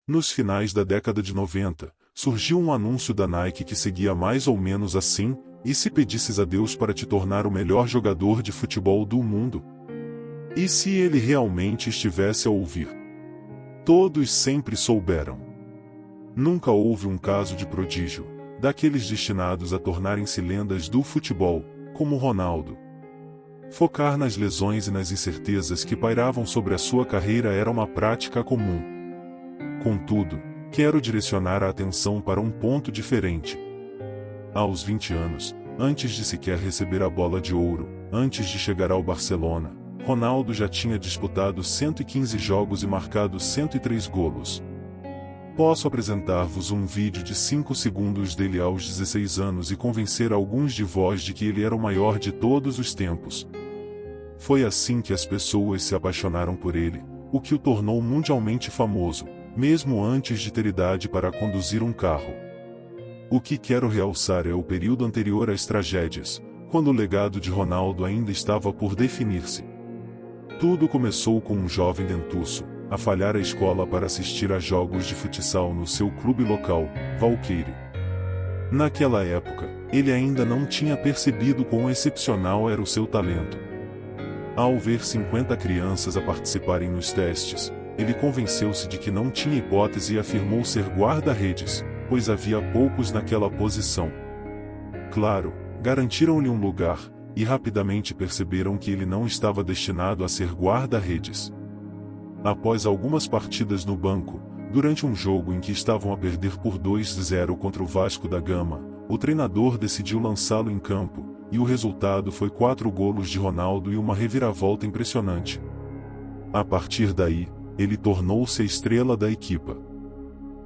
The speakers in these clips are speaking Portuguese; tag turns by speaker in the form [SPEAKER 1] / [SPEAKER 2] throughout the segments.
[SPEAKER 1] Nos finais da década de 90, surgiu um anúncio da Nike que seguia mais ou menos assim: e se pedisses a Deus para te tornar o melhor jogador de futebol do mundo? E se ele realmente estivesse a ouvir? Todos sempre souberam. Nunca houve um caso de prodígio, daqueles destinados a tornarem-se lendas do futebol, como Ronaldo. Focar nas lesões e nas incertezas que pairavam sobre a sua carreira era uma prática comum. Contudo, quero direcionar a atenção para um ponto diferente. Aos 20 anos, antes de sequer receber a bola de ouro, antes de chegar ao Barcelona, Ronaldo já tinha disputado 115 jogos e marcado 103 golos. Posso apresentar-vos um vídeo de 5 segundos dele aos 16 anos e convencer alguns de vós de que ele era o maior de todos os tempos. Foi assim que as pessoas se apaixonaram por ele, o que o tornou mundialmente famoso, mesmo antes de ter idade para conduzir um carro. O que quero realçar é o período anterior às tragédias, quando o legado de Ronaldo ainda estava por definir-se. Tudo começou com um jovem dentuço, a falhar a escola para assistir a jogos de futsal no seu clube local, Valqueire. Naquela época, ele ainda não tinha percebido quão excepcional era o seu talento. Ao ver 50 crianças a participarem nos testes, ele convenceu-se de que não tinha hipótese e afirmou ser guarda-redes, pois havia poucos naquela posição. Claro, garantiram-lhe um lugar, e rapidamente perceberam que ele não estava destinado a ser guarda-redes. Após algumas partidas no banco, durante um jogo em que estavam a perder por 2-0 contra o Vasco da Gama, o treinador decidiu lançá-lo em campo, e o resultado foi 4 golos de Ronaldo e uma reviravolta impressionante. A partir daí, ele tornou-se a estrela da equipa.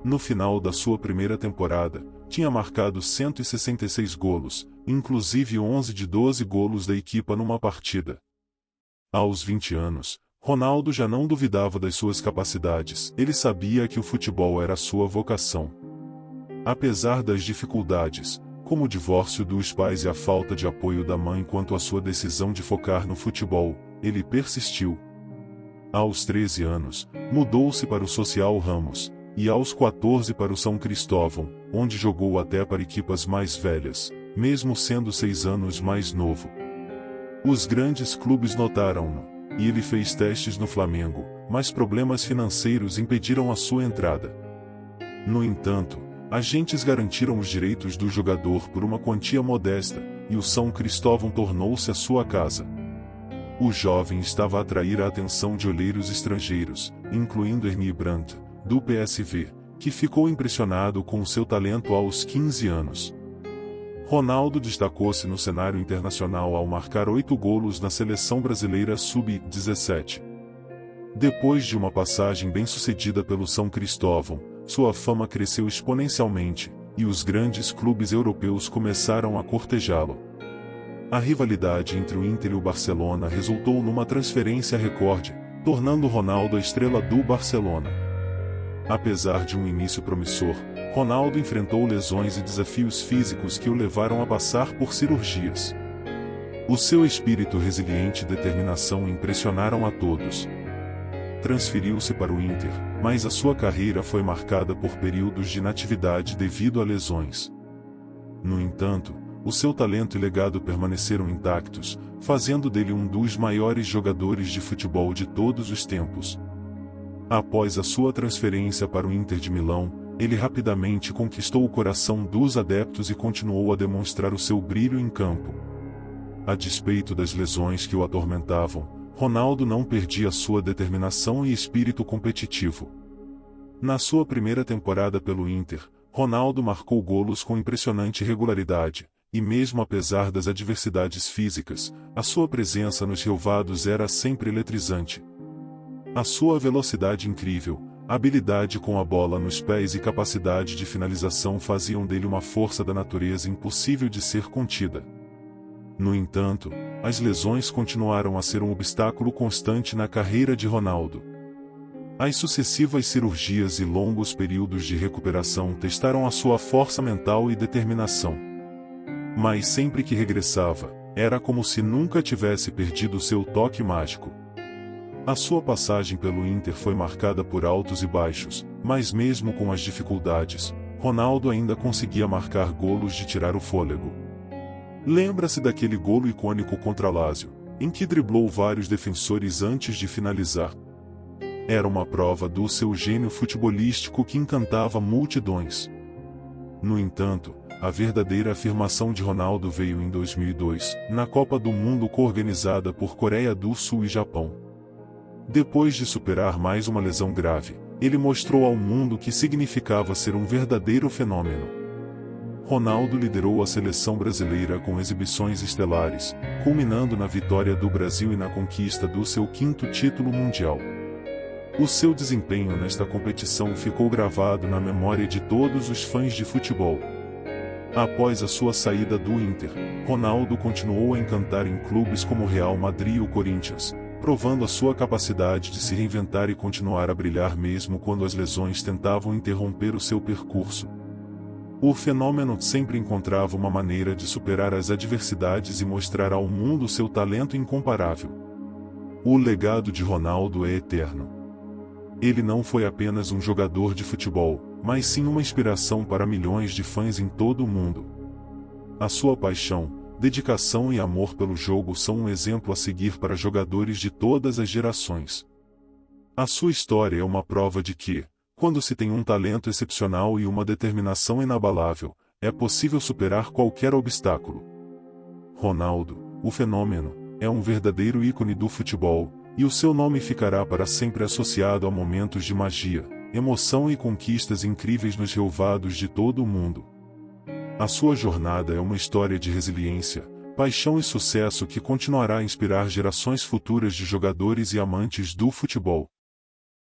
[SPEAKER 1] No final da sua primeira temporada, tinha marcado 166 golos, inclusive 11 de 12 golos da equipa numa partida. Aos 20 anos, Ronaldo já não duvidava das suas capacidades, ele sabia que o futebol era sua vocação. Apesar das dificuldades, como o divórcio dos pais e a falta de apoio da mãe quanto à sua decisão de focar no futebol, ele persistiu. Aos 13 anos, mudou-se para o Social Ramos, e aos 14 para o São Cristóvão, onde jogou até para equipas mais velhas, mesmo sendo 6 anos mais novo. Os grandes clubes notaram-no, e ele fez testes no Flamengo, mas problemas financeiros impediram a sua entrada. No entanto, agentes garantiram os direitos do jogador por uma quantia modesta, e o São Cristóvão tornou-se a sua casa. O jovem estava a atrair a atenção de olheiros estrangeiros, incluindo Ernie Brandt, do PSV, que ficou impressionado com o seu talento aos 15 anos. Ronaldo destacou-se no cenário internacional ao marcar 8 golos na seleção brasileira sub-17. Depois de uma passagem bem-sucedida pelo São Cristóvão, sua fama cresceu exponencialmente, e os grandes clubes europeus começaram a cortejá-lo. A rivalidade entre o Inter e o Barcelona resultou numa transferência recorde, tornando Ronaldo a estrela do Barcelona. Apesar de um início promissor, Ronaldo enfrentou lesões e desafios físicos que o levaram a passar por cirurgias. O seu espírito resiliente e determinação impressionaram a todos. Transferiu-se para o Inter, mas a sua carreira foi marcada por períodos de inatividade devido a lesões. No entanto, o seu talento e legado permaneceram intactos, fazendo dele um dos maiores jogadores de futebol de todos os tempos. Após a sua transferência para o Inter de Milão, ele rapidamente conquistou o coração dos adeptos e continuou a demonstrar o seu brilho em campo. A despeito das lesões que o atormentavam, Ronaldo não perdia sua determinação e espírito competitivo. Na sua primeira temporada pelo Inter, Ronaldo marcou golos com impressionante regularidade, e mesmo apesar das adversidades físicas, a sua presença nos relevados era sempre eletrizante. A sua velocidade incrível, habilidade com a bola nos pés e capacidade de finalização faziam dele uma força da natureza impossível de ser contida. No entanto, as lesões continuaram a ser um obstáculo constante na carreira de Ronaldo. As sucessivas cirurgias e longos períodos de recuperação testaram a sua força mental e determinação. Mas sempre que regressava, era como se nunca tivesse perdido seu toque mágico. A sua passagem pelo Inter foi marcada por altos e baixos, mas mesmo com as dificuldades, Ronaldo ainda conseguia marcar golos de tirar o fôlego. Lembra-se daquele golo icônico contra Lazio, em que driblou vários defensores antes de finalizar? Era uma prova do seu gênio futebolístico que encantava multidões. No entanto, a verdadeira afirmação de Ronaldo veio em 2002, na Copa do Mundo coorganizada por Coreia do Sul e Japão. Depois de superar mais uma lesão grave, ele mostrou ao mundo que significava ser um verdadeiro fenômeno. Ronaldo liderou a seleção brasileira com exibições estelares, culminando na vitória do Brasil e na conquista do seu 5º título mundial. O seu desempenho nesta competição ficou gravado na memória de todos os fãs de futebol. Após a sua saída do Inter, Ronaldo continuou a encantar em clubes como Real Madrid e o Corinthians, provando a sua capacidade de se reinventar e continuar a brilhar mesmo quando as lesões tentavam interromper o seu percurso. O fenômeno sempre encontrava uma maneira de superar as adversidades e mostrar ao mundo seu talento incomparável. O legado de Ronaldo é eterno. Ele não foi apenas um jogador de futebol, mas sim uma inspiração para milhões de fãs em todo o mundo. A sua paixão, dedicação e amor pelo jogo são um exemplo a seguir para jogadores de todas as gerações. A sua história é uma prova de que, quando se tem um talento excepcional e uma determinação inabalável, é possível superar qualquer obstáculo. Ronaldo, o fenômeno, é um verdadeiro ícone do futebol, e o seu nome ficará para sempre associado a momentos de magia, emoção e conquistas incríveis nos relevados de todo o mundo. A sua jornada é uma história de resiliência, paixão e sucesso que continuará a inspirar gerações futuras de jogadores e amantes do futebol.